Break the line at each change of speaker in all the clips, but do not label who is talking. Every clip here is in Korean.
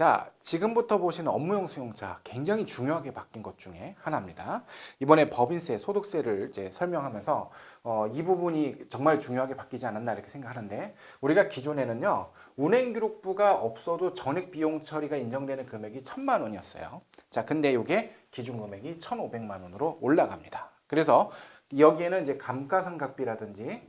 자, 지금부터 보시는 업무용 수용자 굉장히 중요하게 바뀐 것 중에 하나입니다. 이번에 법인세, 소득세를 이제 설명하면서 이 부분이 정말 중요하게 바뀌지 않았나 이렇게 생각하는데 우리가 기존에는요 운행기록부가 없어도 전액 비용 처리가 인정되는 금액이 1,000만 원이었어요. 자, 근데 이게 기준 금액이 1,500만 원으로 올라갑니다. 그래서 여기에는 이제 감가상각비라든지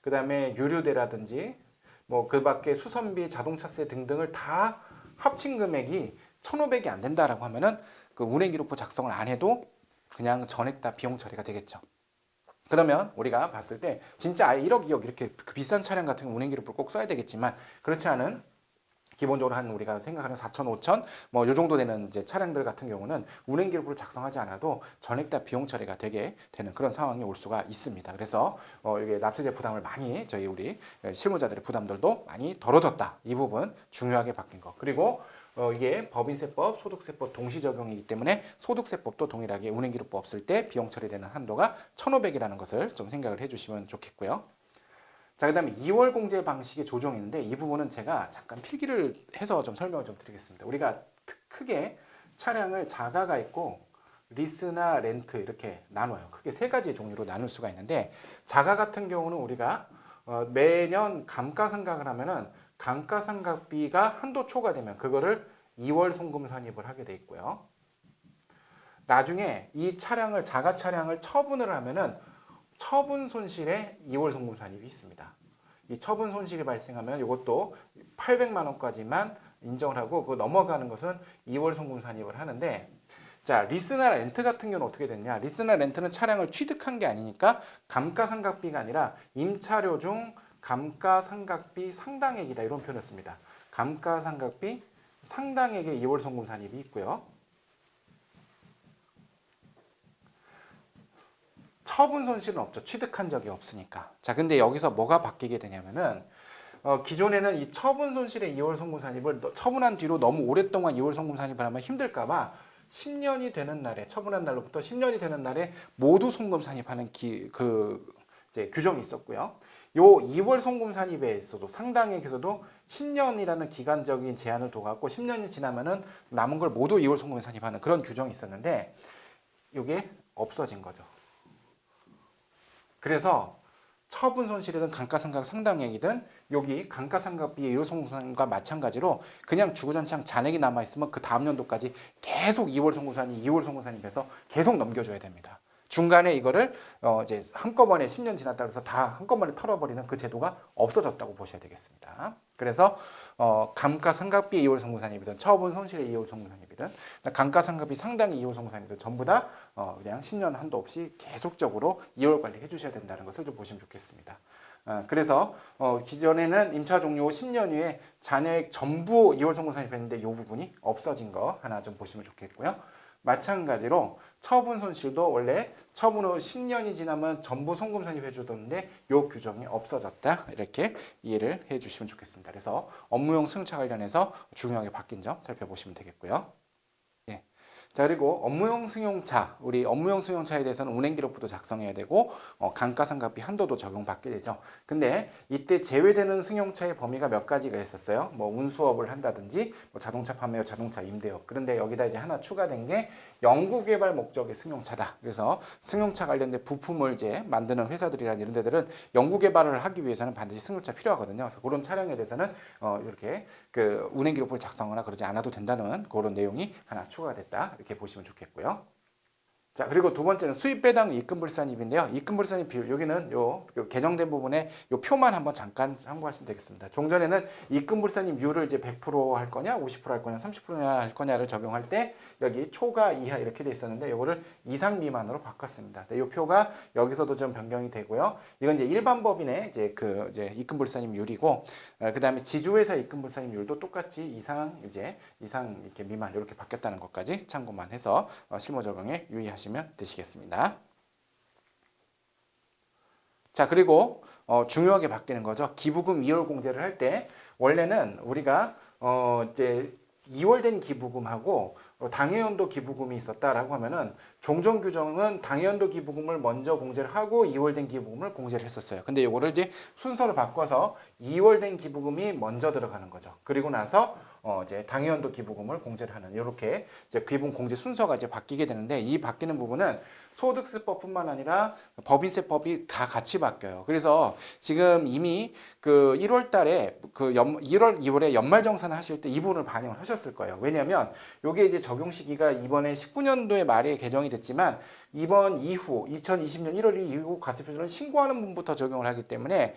그다음에 유류대라든지 뭐 그 밖에 수선비, 자동차세 등등을 다 합친 금액이 1,500이 안 된다라고 하면은 그 운행기록부 작성을 안 해도 그냥 전액 다 비용 처리가 되겠죠. 그러면 우리가 봤을 때 진짜 아예 1억, 2억 이렇게 비싼 차량 같은 경우 운행기록부를 꼭 써야 되겠지만 그렇지 않은 기본적으로 한 우리가 생각하는 4천, 5천 뭐 요 정도 되는 이제 차량들 같은 경우는 운행기록부를 작성하지 않아도 전액 다 비용 처리가 되게 되는 그런 상황이 올 수가 있습니다. 그래서 이게 납세제 부담을 많이 저희 우리 실무자들의 부담들도 많이 덜어졌다. 이 부분 중요하게 바뀐 거. 그리고 이게 법인세법, 소득세법 동시 적용이기 때문에 소득세법도 동일하게 운행기록부 없을 때 비용 처리되는 한도가 1,500이라는 것을 좀 생각을 해주시면 좋겠고요. 자, 그 다음에 2월 공제 방식의 조정인데 이 부분은 제가 잠깐 필기를 해서 좀 설명을 좀 드리겠습니다. 우리가 크게 차량을 자가가 있고 리스나 렌트 이렇게 나눠요. 크게 세 가지 종류로 나눌 수가 있는데 자가 같은 경우는 우리가 매년 감가상각을 하면은 감가상각비가 한도 초과되면 그거를 2월 송금 산입을 하게 돼 있고요. 나중에 이 차량을 자가 차량을 처분을 하면은 처분 손실에 2월 송금 산입이 있습니다. 이 처분 손실이 발생하면 이것도 800만 원까지만 인정을 하고 그 넘어가는 것은 2월 송금 산입을 하는데 자, 리스나 렌트 같은 경우는 어떻게 됐냐? 리스나 렌트는 차량을 취득한 게 아니니까 감가상각비가 아니라 임차료 중 감가상각비 상당액이다 이런 표현을 씁니다. 감가상각비 상당액의 2월 송금 산입이 있고요. 처분 손실은 없죠. 취득한 적이 없으니까. 자, 근데 여기서 뭐가 바뀌게 되냐면은 기존에는 이 처분 손실의 2월 송금 산입을 처분한 뒤로 너무 오랫동안 2월 송금 산입을 하면 힘들까봐 10년이 되는 날에 처분한 날로부터 10년이 되는 날에 모두 송금 산입하는 이제 규정이 있었고요. 요 2월 송금 산입에 있어도 상당액에서도 10년이라는 기간적인 제한을 둬갖고 10년이 지나면은 남은 걸 모두 2월 송금에 산입하는 그런 규정이 있었는데 이게 없어진 거죠. 그래서 처분 손실이든 감가상각 상당액이든 여기 감가상각비 2월 송금과 마찬가지로 그냥 주구장창 잔액이 남아있으면 그 다음 연도까지 계속 2월 송금산입, 2월 송금산입해서 계속 넘겨줘야 됩니다. 중간에 이거를 이제 한꺼번에 10년 지났다 그래서 다 한꺼번에 털어버리는 그 제도가 없어졌다고 보셔야 되겠습니다. 그래서 감가상각비 2월 송금산입이든 처분 손실의 2월 송금산입이든 감가상각비 상당히 2월 송금산입이든 전부 다 그냥 10년 한도 없이 계속적으로 2월 관리해 주셔야 된다는 것을 좀 보시면 좋겠습니다. 그래서 기존에는 임차 종료 10년 후에 잔액 전부 2월 송금 산입했는데 이 부분이 없어진 거 하나 좀 보시면 좋겠고요. 마찬가지로 처분 손실도 원래 처분 후 10년이 지나면 전부 송금 산입해 주던데 이 규정이 없어졌다 이렇게 이해를 해 주시면 좋겠습니다. 그래서 업무용 승용차 관련해서 중요하게 바뀐 점 살펴보시면 되겠고요. 자, 그리고 업무용 승용차, 우리 업무용 승용차에 대해서는 운행기록부도 작성해야 되고 감가상각비 한도도 적용받게 되죠. 근데 이때 제외되는 승용차의 범위가 몇 가지가 있었어요. 뭐 운수업을 한다든지 뭐 자동차 판매업, 자동차 임대업. 그런데 여기다 이제 하나 추가된 게 연구개발 목적의 승용차다. 그래서 승용차 관련된 부품을 이제 만드는 회사들이나 이런 데들은 연구개발을 하기 위해서는 반드시 승용차 필요하거든요. 그래서 그런 차량에 대해서는 이렇게 그 운행기록부를 작성하거나 그러지 않아도 된다는 그런 내용이 하나 추가됐다. 이렇게 보시면 좋겠고요. 자, 그리고 두 번째는 수입 배당 입금불산입인데요. 입금불산입 비율 여기는 요 개정된 부분에 요 표만 한번 잠깐 참고하시면 되겠습니다. 종전에는 입금불산입률을 이제 100% 할 거냐, 50%할 거냐, 30%냐 할 거냐를 적용할 때 여기 초과 이하 이렇게 돼 있었는데 요거를 이상 미만으로 바꿨습니다. 이 표가 여기서도 좀 변경이 되고요. 이건 이제 일반 법인의 이제 이제 입금불산입률이고 그다음에 지주회사 입금불산입률도 똑같이 이상 이렇게 미만 이렇게 바뀌었다는 것까지 참고만 해서 실무 적용에 유의하시면 되시겠습니다. 자, 그리고 중요하게 바뀌는 거죠. 기부금 2월 공제를 할 때 원래는 우리가 이제 2월 된 기부금하고 당해연도 기부금이 있었다라고 하면은 종전 규정은 당해연도 기부금을 먼저 공제를 하고 2월 된 기부금을 공제를 했었어요. 근데 이거를 이제 순서를 바꿔서 2월 된 기부금이 먼저 들어가는 거죠. 그리고 나서 이제 당해연도 기부금을 공제를 하는 이렇게 이제 기부금 공제 순서가 이제 바뀌게 되는데 이 바뀌는 부분은 소득세법뿐만 아니라 법인세법이 다 같이 바뀌어요. 그래서 지금 이미 그 1월 달에 1월, 2월에 연말정산 하실 때 이 부분을 반영을 하셨을 거예요. 왜냐하면 이게 이제 적용 시기가 이번에 19년도에 말에 개정이 됐지만 이번 이후 2020년 1월 1일 이후 가세표준을 신고하는 분부터 적용을 하기 때문에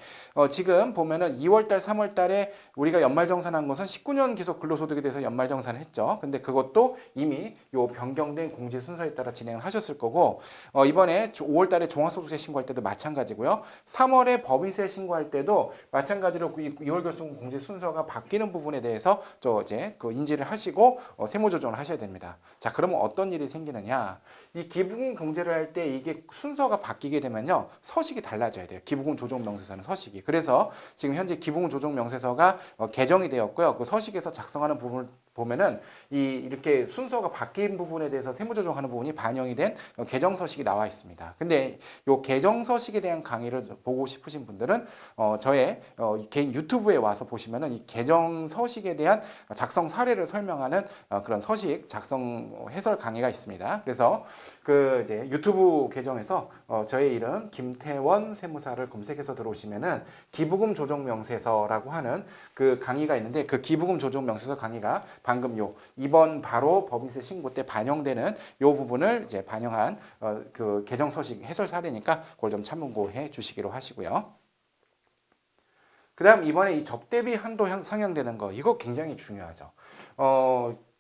지금 보면은 2월 달, 3월 달에 우리가 연말정산한 것은 19년 기속 근로소득에 대해서 연말정산을 했죠. 근데 그것도 이미 요 변경된 공제 순서에 따라 진행을 하셨을 거고 이번에 5월 달에 종합소득세 신고할 때도 마찬가지고요. 3월에 법인세 신고할 때도 마찬가지로 2월 결손 공제 순서가 바뀌는 부분에 대해서 이제 그 인지를 하시고 세무 조정을 하셔야 됩니다. 자, 그러면 어떤 일이 생기느냐? 이 기부금 공제를 할 때 이게 순서가 바뀌게 되면요. 서식이 달라져야 돼요. 기부금 조정 명세서는 서식이. 그래서 지금 현재 기부금 조정 명세서가 개정이 되었고요. 그 서식에서 작성하는 부분을 보면은 이렇게 순서가 바뀐 부분에 대해서 세무 조정하는 부분이 반영이 된 개정 서식이 나와 있습니다. 근데 이 개정 서식에 대한 강의를 보고 싶으신 분들은 저의 개인 유튜브에 와서 보시면은 이 개정 서식에 대한 작성 사례를 설명하는 그런 서식 작성 해설 강의가 있습니다. 그래서 그 이제 유튜브 계정에서 저의 이름 김태원 세무사를 검색해서 들어오시면은 기부금 조정 명세서라고 하는 그 강의가 있는데 그 기부금 조정 명세서 강의가 방금 이번 바로 법인세 신고 때 반영되는 요 부분을 이제 반영한 그 개정 서식 해설 사례니까 그걸 좀 참고해 주시기로 하시고요. 그다음 이번에 이 접대비 한도 상향되는 거 이거 굉장히 중요하죠.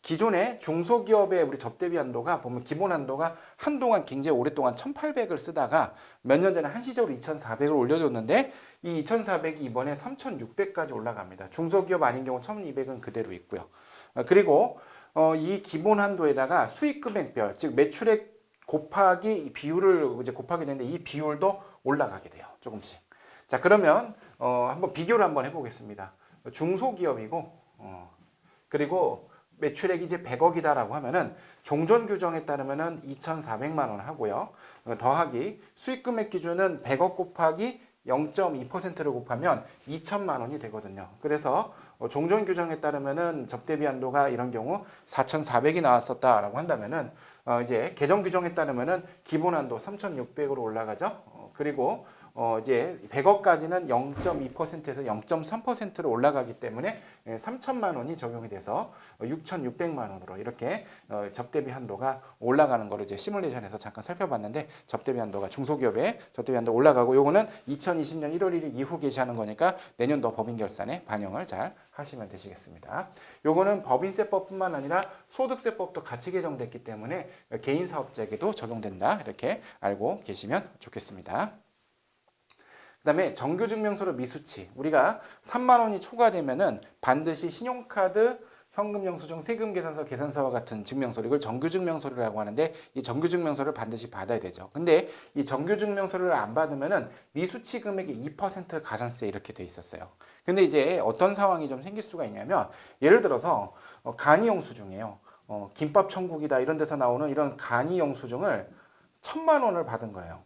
기존에 중소기업의 우리 접대비 한도가 보면 기본 한도가 한동안 굉장히 오랫동안 1,800을 쓰다가 몇 년 전에 한시적으로 2,400을 올려줬는데 이 2,400이 이번에 3,600까지 올라갑니다. 중소기업 아닌 경우 1,200은 그대로 있고요. 그리고 이 기본 한도에다가 수익금액별 즉 매출액 곱하기 비율을 이제 곱하게 되는데 이 비율도 올라가게 돼요. 조금씩. 자, 그러면 한번 비교를 한번 해보겠습니다. 중소기업이고 그리고 매출액이 이제 100억이다라고 하면은 종전 규정에 따르면은 2,400만 원 하고요. 더하기 수익금액 기준은 100억 곱하기 0.2%를 곱하면 2천만 원이 되거든요. 그래서 종전 규정에 따르면은 접대비 한도가 이런 경우 4,400이 나왔었다라고 한다면은 이제 개정 규정에 따르면은 기본 한도 3,600으로 올라가죠. 그리고 이제 100억까지는 0.2%에서 0.3%로 올라가기 때문에 3천만 원이 적용이 돼서 6,600만 원으로 이렇게 접대비 한도가 올라가는 거를 이제 시뮬레이션에서 잠깐 살펴봤는데 접대비 한도가 중소기업의 접대비 한도 올라가고 요거는 2020년 1월 1일 이후 게시하는 거니까 내년도 법인 결산에 반영을 잘 하시면 되시겠습니다. 요거는 법인세법뿐만 아니라 소득세법도 같이 개정됐기 때문에 개인사업자에게도 적용된다 이렇게 알고 계시면 좋겠습니다. 그다음에 정규증명서로 미수치 우리가 3만 원이 초과되면은 반드시 신용카드, 현금영수증, 세금계산서, 계산서와 같은 증명서류 이걸 정규증명서류라고 하는데 이 정규증명서를 반드시 받아야 되죠. 근데 이 정규증명서류를 안 받으면은 미수치 금액이 2% 가산세 이렇게 돼 있었어요. 근데 이제 어떤 상황이 좀 생길 수가 있냐면 예를 들어서 간이영수증이에요. 김밥 천국이다 이런 데서 나오는 이런 간이영수증을 1,000만 원을 받은 거예요.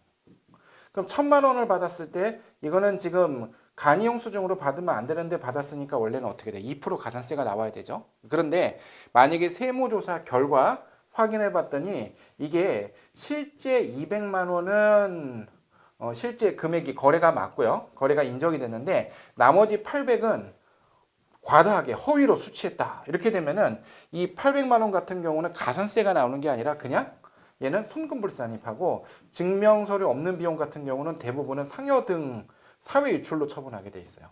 그럼 1,000만 원을 받았을 때 이거는 지금 간이영수증으로 받으면 안 되는데 받았으니까 원래는 어떻게 돼? 2% 가산세가 나와야 되죠. 그런데 만약에 세무조사 결과 확인해 봤더니 이게 실제 200만 원은 실제 금액이 거래가 맞고요. 거래가 인정이 됐는데 나머지 800은 과다하게 허위로 수취했다. 이렇게 되면은 이 800만 원 같은 경우는 가산세가 나오는 게 아니라 그냥 얘는 손금불산입하고 증명서류 없는 비용 같은 경우는 대부분은 상여 등 사회 유출로 처분하게 돼 있어요.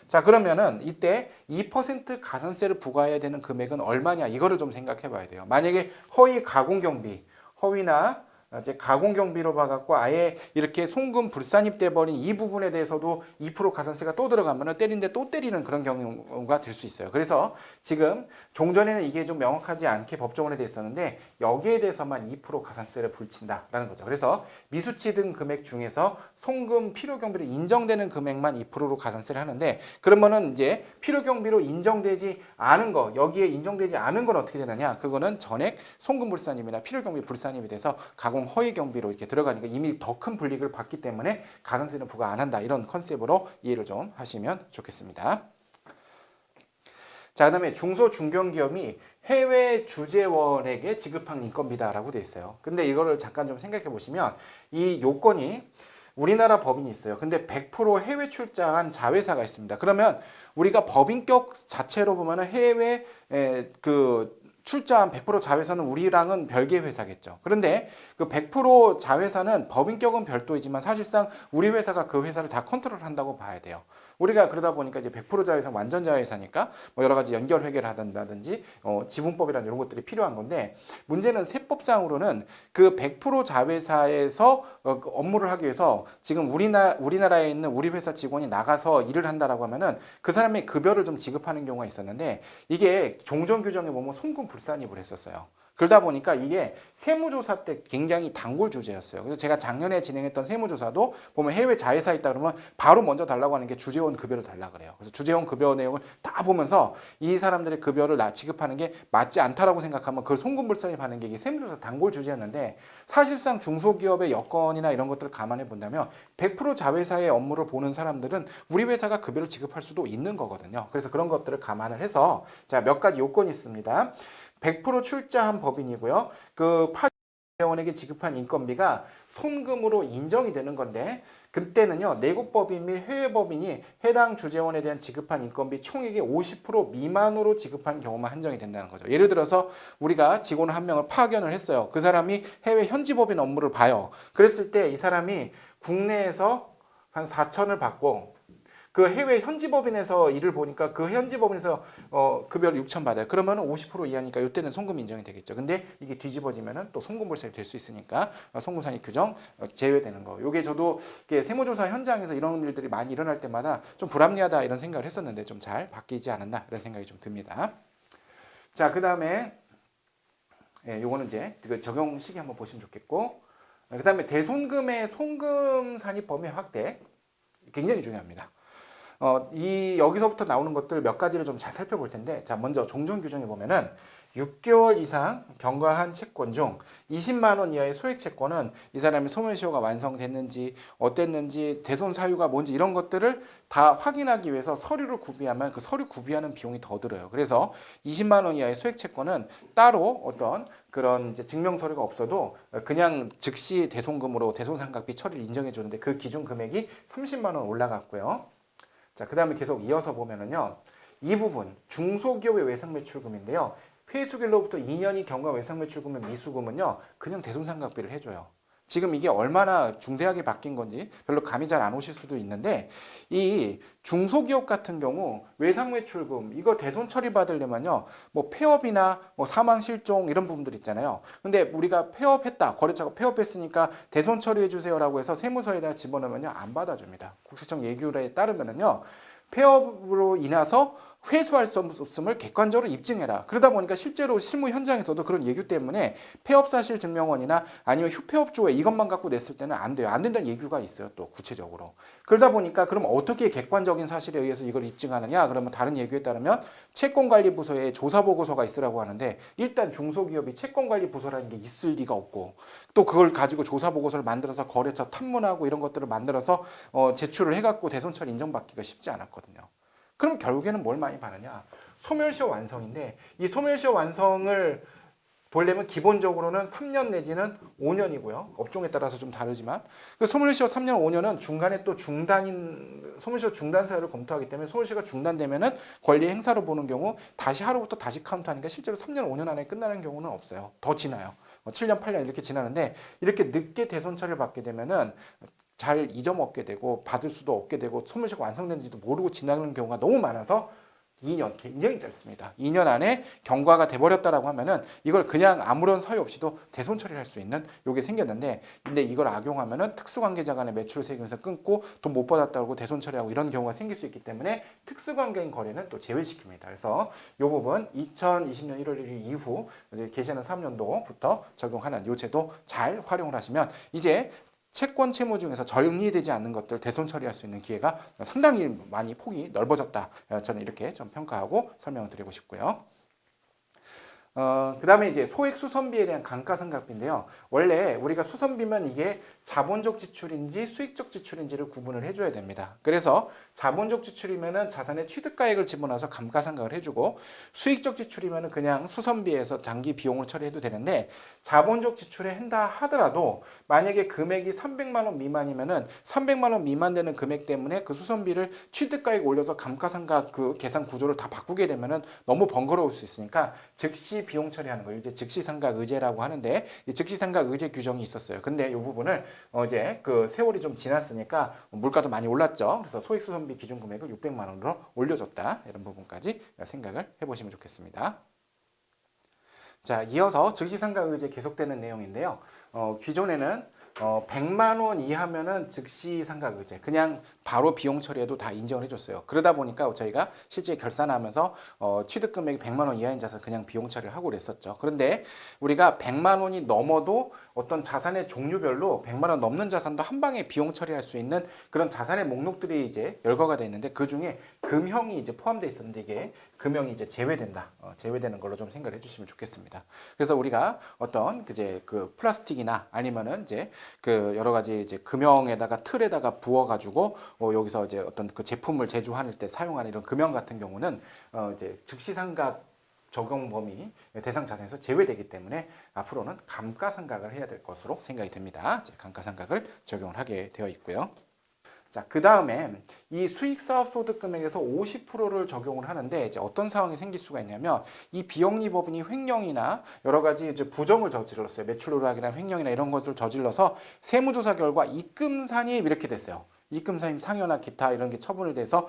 자, 그러면은 이때 2% 가산세를 부과해야 되는 금액은 얼마냐 이거를 좀 생각해 봐야 돼요. 만약에 허위 가공경비, 허위나 이제 가공경비로 봐갖고 아예 이렇게 송금 불산입돼 버린 이 부분에 대해서도 2% 가산세가 또 들어가면은 때린데 또 때리는 그런 경우가 될 수 있어요. 그래서 지금 종전에는 이게 좀 명확하지 않게 법정으로 돼 있었는데 여기에 대해서만 2% 가산세를 불친다라는 거죠. 그래서 미수치 등 금액 중에서 송금 필요경비로 인정되는 금액만 2%로 가산세를 하는데 그러면은 이제 필요경비로 인정되지 않은 거 여기에 인정되지 않은 건 어떻게 되느냐? 그거는 전액 송금 불산입이나 필요경비 불산입이 돼서 가공 허위 경비로 이렇게 들어가니까 이미 더 큰 불이익을 받기 때문에 가산세는 부과 안 한다 이런 컨셉으로 이해를 좀 하시면 좋겠습니다. 자, 그다음에 중소 중견기업이 해외 주재원에게 지급한 인건비다라고 돼 있어요. 근데 이거를 잠깐 좀 생각해 보시면 이 요건이 우리나라 법인이 있어요. 근데 100% 해외 출장한 자회사가 있습니다. 그러면 우리가 법인격 자체로 보면은 해외 그 출자한 100% 자회사는 우리랑은 별개 회사겠죠. 그런데 그 100% 자회사는 법인격은 별도이지만 사실상 우리 회사가 그 회사를 다 컨트롤한다고 봐야 돼요. 우리가 그러다 보니까 이제 100% 자회사 완전 자회사니까 뭐 여러 가지 연결 회계를 하든지 지분법이라는 이런 것들이 필요한 건데 문제는 세법상으로는 그 100% 자회사에서 그 업무를 하기 위해서 지금 우리나라에 있는 우리 회사 직원이 나가서 일을 한다라고 하면은 그 사람의 급여를 좀 지급하는 경우가 있었는데 이게 종전 규정에 보면 송금불산입을 했었어요. 그러다 보니까 이게 세무조사 때 굉장히 단골 주제였어요. 그래서 제가 작년에 진행했던 세무조사도 보면 해외 자회사 있다 그러면 바로 먼저 달라고 하는 게 주재원 급여를 달라 그래요. 그래서 주재원 급여 내용을 다 보면서 이 사람들의 급여를 지급하는 게 맞지 않다라고 생각하면 그걸 송금불산입하는 게 이게 세무조사 단골 주제였는데 사실상 중소기업의 여건이나 이런 것들을 감안해 본다면 100% 자회사의 업무를 보는 사람들은 우리 회사가 급여를 지급할 수도 있는 거거든요. 그래서 그런 것들을 감안을 해서 자, 몇 가지 요건이 있습니다. 100% 출자한 법인이고요. 그 파견원에게 지급한 인건비가 손금으로 인정이 되는 건데 그때는요. 내국 법인 및 해외 법인이 해당 주재원에 대한 지급한 인건비 총액의 50% 미만으로 지급한 경우만 한정이 된다는 거죠. 예를 들어서 우리가 직원 한 명을 파견을 했어요. 그 사람이 해외 현지 법인 업무를 봐요. 그랬을 때 이 사람이 국내에서 한 4천을 받고 그 해외 현지 법인에서 일을 보니까 그 현지 법인에서 급여를 6천 받아요. 그러면 50% 이하니까 이때는 송금 인정이 되겠죠. 근데 이게 뒤집어지면은 또 송금불상이 될 수 있으니까 송금상의 규정 제외되는 거. 요게 저도 세무조사 현장에서 이런 일들이 많이 일어날 때마다 좀 불합리하다 이런 생각을 했었는데 좀 잘 바뀌지 않았나 이런 생각이 좀 듭니다. 자, 그다음에 요거는 이제 그 적용 시기 한번 보시면 좋겠고 그다음에 대손금의 송금 산입 범위 확대 굉장히 중요합니다. 여기서부터 나오는 것들 몇 가지를 좀 잘 살펴볼 텐데, 자, 먼저 종전 규정에 보면은 6개월 이상 경과한 채권 중 20만 원 이하의 소액 채권은 이 사람이 소멸시효가 완성됐는지 어땠는지 대손 사유가 뭔지 이런 것들을 다 확인하기 위해서 서류를 구비하면 그 서류 구비하는 비용이 더 들어요. 그래서 20만 원 이하의 소액 채권은 따로 어떤 그런 이제 증명 서류가 없어도 그냥 즉시 대손금으로 대손상각비 처리를 인정해 주는데 그 기준 금액이 30만 원 올라갔고요. 자, 그 다음에 계속 이어서 보면은요, 이 부분 중소기업의 외상매출금인데요. 회수기일로부터 2년이 경과 외상매출금의 미수금은요, 그냥 대손상각비를 해줘요. 지금 이게 얼마나 중대하게 바뀐 건지 별로 감이 잘 안 오실 수도 있는데 이 중소기업 같은 경우 외상매출금 이거 대손 처리 받으려면요 뭐 폐업이나 뭐 사망 실종 이런 부분들 있잖아요. 근데 우리가 폐업했다 거래처가 폐업했으니까 대손 처리해 주세요라고 해서 세무서에다 집어넣으면요 안 받아줍니다. 국세청 예규에 따르면은요 폐업으로 인해서 회수할 수 없음을 객관적으로 입증해라. 그러다 보니까 실제로 실무 현장에서도 그런 예규 때문에 폐업사실 증명원이나 아니면 휴폐업조회 이것만 갖고 냈을 때는 안 돼요. 안 된다는 예규가 있어요. 또 구체적으로. 그러다 보니까 그럼 어떻게 객관적인 사실에 의해서 이걸 입증하느냐? 그러면 다른 예규에 따르면 채권관리부서에 조사보고서가 있으라고 하는데 일단 중소기업이 채권관리부서라는 게 있을 리가 없고 또 그걸 가지고 조사보고서를 만들어서 거래처 탐문하고 이런 것들을 만들어서 제출을 해갖고 대손처리 인정받기가 쉽지 않았거든요. 그럼 결국에는 뭘 많이 받느냐? 소멸시효 완성인데 이 소멸시효 완성을 보려면 기본적으로는 3년 내지는 5년이고요. 업종에 따라서 좀 다르지만 그 소멸시효 3년, 5년은 중간에 또 소멸시효 중단 사유를 검토하기 때문에 소멸시효가 중단되면은 권리 행사로 보는 경우 다시 하루부터 다시 카운트하니까 실제로 3년, 5년 안에 끝나는 경우는 없어요. 더 지나요. 7년, 8년 이렇게 지나는데 이렇게 늦게 대손 처리를 받게 되면은 잘 잊어먹게 되고 받을 수도 없게 되고 소멸시효가 완성된지도 모르고 지나가는 경우가 너무 많아서 2년 굉장히 짧습니다. 2년 안에 경과가 돼버렸다라고 하면은 이걸 그냥 아무런 사유 없이도 대손 처리할 수 있는 요게 생겼는데 근데 이걸 악용하면은 특수관계자 간의 매출을 세금에서 끊고 돈 못 받았다고 대손 처리하고 이런 경우가 생길 수 있기 때문에 특수관계인 거래는 또 제외시킵니다. 그래서 요 부분 2020년 1월 1일 이후 이제 개시하는 3년도부터 적용하는 요 제도 잘 활용을 하시면 이제 채권 채무 중에서 정리되지 않는 것들 대손 처리할 수 있는 기회가 상당히 많이 폭이 넓어졌다. 저는 이렇게 좀 평가하고 설명을 드리고 싶고요. 그 다음에 이제 소액 수선비에 대한 감가상각비인데요. 원래 우리가 수선비면 이게 자본적 지출인지 수익적 지출인지를 구분을 해줘야 됩니다. 그래서 자본적 지출이면은 자산의 취득가액을 집어넣어서 감가상각을 해주고 수익적 지출이면은 그냥 수선비에서 단기 비용을 처리해도 되는데 자본적 지출에 한다 하더라도 만약에 금액이 300만 원 미만이면은 300만 원 미만 되는 금액 때문에 그 수선비를 취득가액 올려서 감가상각 그 계산 구조를 다 바꾸게 되면은 너무 번거로울 수 있으니까 즉시 비용 처리하는 거예요. 이제 즉시상각 의제라고 하는데 이 즉시상각 의제 규정이 있었어요. 근데 이 부분을 이제 그 세월이 좀 지났으니까 물가도 많이 올랐죠. 그래서 소액수선비 기준 금액을 600만 원으로 올려줬다. 이런 부분까지 생각을 해보시면 좋겠습니다. 자, 이어서 즉시상각 의제 계속되는 내용인데요. 기존에는 100만 원 이하면은 즉시 상각 의제 그냥 바로 비용 처리해도 다 인정을 해줬어요. 그러다 보니까 저희가 실제 결산하면서 취득 금액이 100만 원 이하인 자산 그냥 비용 처리를 하고 그랬었죠. 그런데 우리가 100만 원이 넘어도 어떤 자산의 종류별로 100만 원 넘는 자산도 한 방에 비용 처리할 수 있는 그런 자산의 목록들이 이제 열거가 돼 있는데 그 중에 금형이 이제 포함되어 있었는데 이게 금형이 이제 제외된다. 제외되는 걸로 좀 생각을 해주시면 좋겠습니다. 그래서 우리가 어떤 이제 그 플라스틱이나 아니면은 이제 그 여러 가지 이제 금형에다가 틀에다가 부어가지고 여기서 이제 어떤 그 제품을 제조할 때 사용하는 이런 금형 같은 경우는 이제 즉시상각 적용 범위 대상 자산에서 제외되기 때문에 앞으로는 감가상각을 해야 될 것으로 생각이 됩니다. 이제 감가상각을 적용을 하게 되어 있고요. 자, 그 다음에 이 수익사업소득금액에서 50%를 적용을 하는데 이제 어떤 상황이 생길 수가 있냐면 이 비영리 법인이 횡령이나 여러 가지 이제 부정을 저질렀어요. 매출 누락이나 횡령이나 이런 것을 저질러서 세무조사 결과 입금산입 이렇게 됐어요. 입금산입 상여나 기타 이런 게 처분이 돼서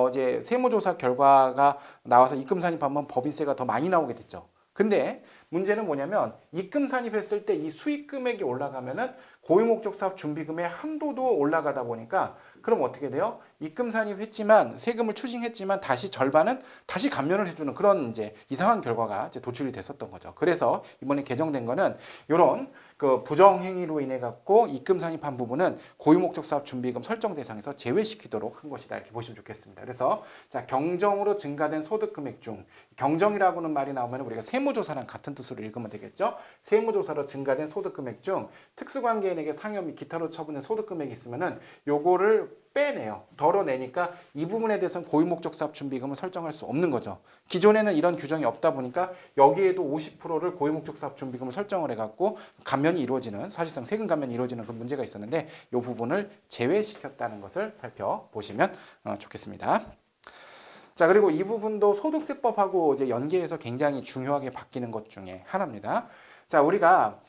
이제 세무조사 결과가 나와서 입금산입하면 법인세가 더 많이 나오게 됐죠. 근데 문제는 뭐냐면 입금 산입했을 때 이 수익 금액이 올라가면은 고유목적 사업 준비금의 한도도 올라가다 보니까 그럼 어떻게 돼요? 입금 산입했지만 세금을 추징했지만 다시 절반은 다시 감면을 해주는 그런 이제 이상한 결과가 이제 도출이 됐었던 거죠. 그래서 이번에 개정된 거는 이런 그 부정 행위로 인해 갖고 입금 산입한 부분은 고유목적 사업 준비금 설정 대상에서 제외시키도록 한 것이다 이렇게 보시면 좋겠습니다. 그래서 자 경정으로 증가된 소득 금액 중 경정이라고는 말이 나오면 우리가 세무조사랑 같은 뜻으로 읽으면 되겠죠. 세무조사로 증가된 소득 금액 중 특수관계인에게 상여 및 기타로 처분된 소득 금액이 있으면은 요거를 빼내요. 덜어내니까 이 부분에 대해서는 고유목적 사업 준비금을 설정할 수 없는 거죠. 기존에는 이런 규정이 없다 보니까 여기에도 50%를 고유목적 사업 준비금을 설정을 해갖고 감면이 이루어지는 사실상 세금 감면이 이루어지는 그런 문제가 있었는데 이 부분을 제외시켰다는 것을 살펴보시면 좋겠습니다. 자, 그리고 이 부분도 소득세법하고 이제 연계해서 굉장히 중요하게 바뀌는 것 중에 하나입니다. 자, 우리가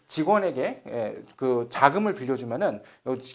직원에게 그 자금을 빌려주면은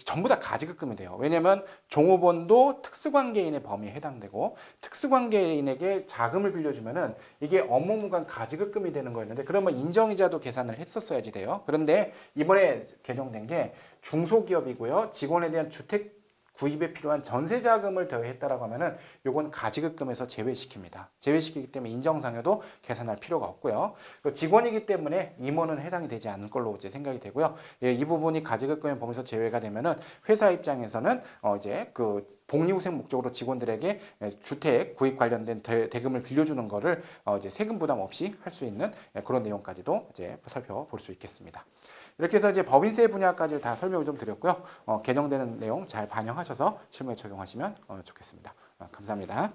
전부 다 가지급금이 돼요. 왜냐면 종업원도 특수관계인의 범위에 해당되고 특수관계인에게 자금을 빌려주면은 이게 업무무관 가지급금이 되는 거였는데 그러면 인정이자도 계산을 했었어야지 돼요. 그런데 이번에 개정된 게 중소기업이고요. 직원에 대한 주택 구입에 필요한 전세 자금을 더했다라고 하면은 요건 가지급금에서 제외시킵니다. 제외시키기 때문에 인정상여도 계산할 필요가 없고요. 직원이기 때문에 임원은 해당이 되지 않을 걸로 이제 생각이 되고요. 예, 이 부분이 가지급금의 범위에서 제외가 되면은 회사 입장에서는 이제 그 복리후생 목적으로 직원들에게 주택 구입 관련된 대금을 빌려주는 거를 이제 세금 부담 없이 할 수 있는 그런 내용까지도 이제 살펴볼 수 있겠습니다. 이렇게 해서 이제 법인세 분야까지 다 설명을 좀 드렸고요. 개정되는 내용 잘 반영하셔서 실무에 적용하시면 좋겠습니다. 감사합니다.